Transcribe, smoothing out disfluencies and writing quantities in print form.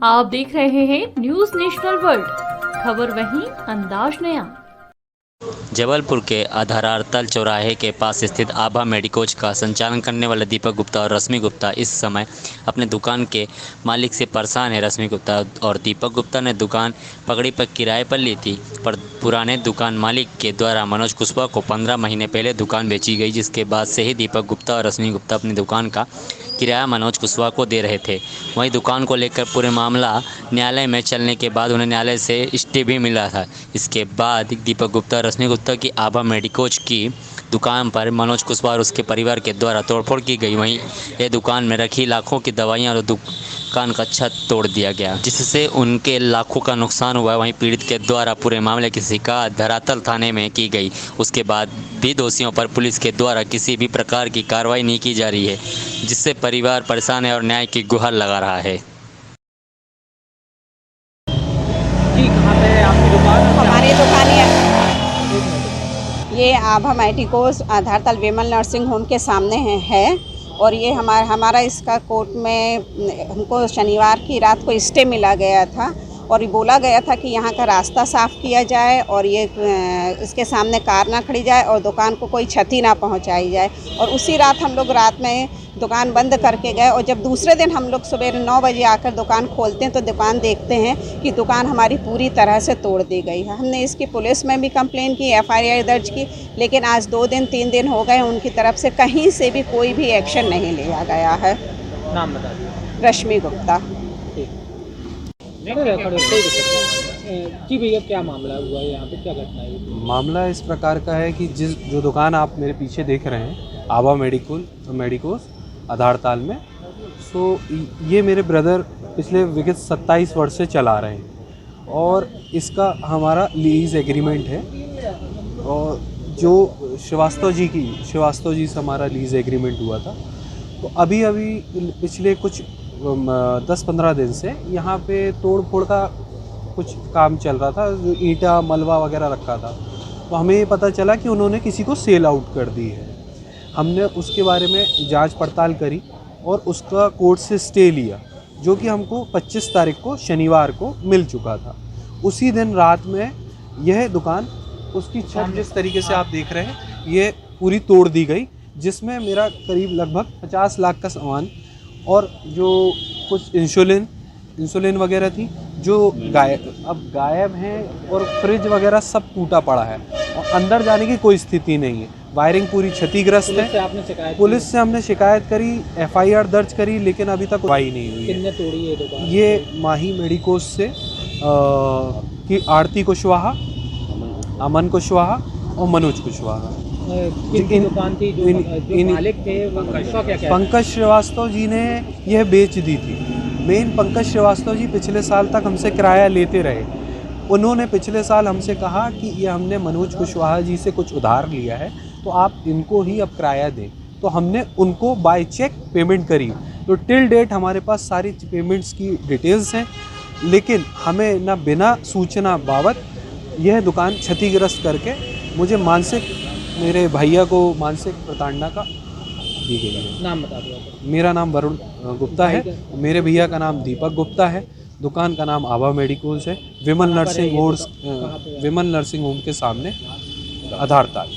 आप देख रहे हैं न्यूज नेशनल वर्ल्ड, खबर वहीं अंदाज नया। जबलपुर के आधारताल चौराहे के पास स्थित आभा मेडिकोज का संचालन करने वाले दीपक गुप्ता और रश्मि गुप्ता इस समय अपने दुकान के मालिक से परेशान है। रश्मि गुप्ता और दीपक गुप्ता ने दुकान पगड़ी पर किराए पर ली थी, पर पुराने दुकान मालिक के द्वारा मनोज कुशवाहा को 15 महीने पहले दुकान बेची गई, जिसके बाद से ही दीपक गुप्ता और रश्मि गुप्ता अपनी दुकान का किराया मनोज कुशवाहा को दे रहे थे। वहीं दुकान को लेकर पूरे मामला न्यायालय में चलने के बाद उन्हें न्यायालय से स्टे भी मिला था। इसके बाद दीपक गुप्ता और रश्मि गुप्ता की आभा मेडिकोज की दुकान पर मनोज कुशवाहा और उसके परिवार के द्वारा तोड़फोड़ की गई। वहीं ये दुकान में रखी लाखों की दवाइयां और दुकान का छत तोड़ दिया गया, जिससे उनके लाखों का नुकसान हुआ। वहीं पीड़ित के द्वारा पूरे मामले की शिकायत धरातल थाने में की गई। उसके बाद भी दोषियों पर पुलिस के द्वारा किसी भी प्रकार की कार्रवाई नहीं की जा रही है, जिससे परिवार परेशान है और न्याय की गुहार लगा रहा है। जी, कहाँ पे है आपकी दुकान? हमारी दुकान ये आभा मेडिकोज आधारताल विमल नर्सिंग होम के सामने है और ये हमारा इसका कोर्ट में हमको शनिवार की रात को स्टे मिला गया था और बोला गया था कि यहाँ का रास्ता साफ़ किया जाए और ये इसके सामने कार ना खड़ी जाए और दुकान को कोई क्षति ना पहुँचाई जाए। और उसी रात हम लोग रात में दुकान बंद करके गए और जब दूसरे दिन हम लोग सुबह 9 बजे आकर दुकान खोलते हैं तो दुकान देखते हैं कि दुकान हमारी पूरी तरह से तोड़ दी गई है। हमने इसकी पुलिस में भी कंप्लेन की, FIR दर्ज की, लेकिन आज 2 दिन 3 दिन हो गए, उनकी तरफ से कहीं से भी कोई भी एक्शन नहीं लिया गया है। नाम बता दीजिए। रश्मि गुप्ता। जी भैया, क्या मामला हुआ है यहाँ पे, क्या घटना है? मामला इस प्रकार का है कि जो दुकान आप मेरे पीछे देख रहे हैं आभा मेडिकोज आधारताल में, सो ये मेरे ब्रदर पिछले विगत 27 वर्ष से चला रहे हैं और इसका हमारा लीज एग्रीमेंट है। और जो श्रीवास्तव जी से हमारा लीज एग्रीमेंट हुआ था, तो अभी पिछले कुछ 10-15 दिन से यहाँ पे तोड़ फोड़ का कुछ काम चल रहा था, जो ईंटा मलबा वगैरह रखा था। तो हमें ये पता चला कि उन्होंने किसी को सेल आउट कर दी है। हमने उसके बारे में जांच पड़ताल करी और उसका कोर्ट से स्टे लिया, जो कि हमको 25 तारीख को शनिवार को मिल चुका था। उसी दिन रात में यह दुकान, उसकी छत जिस तरीके से आप देख रहे हैं, ये पूरी तोड़ दी गई, जिसमें मेरा करीब लगभग 50 लाख का सामान और जो कुछ इंसुलिन वगैरह थी जो गायब हैं और फ्रिज वगैरह सब टूटा पड़ा है और अंदर जाने की कोई स्थिति नहीं है। वायरिंग पूरी क्षतिग्रस्त है। पुलिस से हमने शिकायत करी, FIR दर्ज करी, लेकिन अभी तक कार्रवाई नहीं हुई है। किसने तोड़ी है दुकान? ये माही मेडिकोज से की आरती कुशवाहा, अमन कुशवाहा और मनोज कुशवाहा। किनकी दुकान थी? जो मालिक थे वो क्या पंकज श्रीवास्तव जी ने यह बेच दी थी। मेन पंकज श्रीवास्तव जी पिछले साल तक हमसे किराया लेते रहे। उन्होंने पिछले साल हमसे कहा कि ये हमने मनोज कुशवाहा जी से कुछ उधार लिया है, तो आप इनको ही अब किराया दें। तो हमने उनको बाय चेक पेमेंट करी। तो टिल डेट हमारे पास सारी पेमेंट्स की डिटेल्स हैं, लेकिन हमें ना बिना सूचना बाबत यह दुकान क्षतिग्रस्त करके मुझे मेरे भैया को मानसिक प्रताड़ना का दी गई है। नाम बता दो। मेरा नाम वरुण गुप्ता है, मेरे भैया का नाम दीपक गुप्ता है। दुकान का नाम आभा मेडिकोज है, विमल नर्सिंग होम के सामने आधारताल।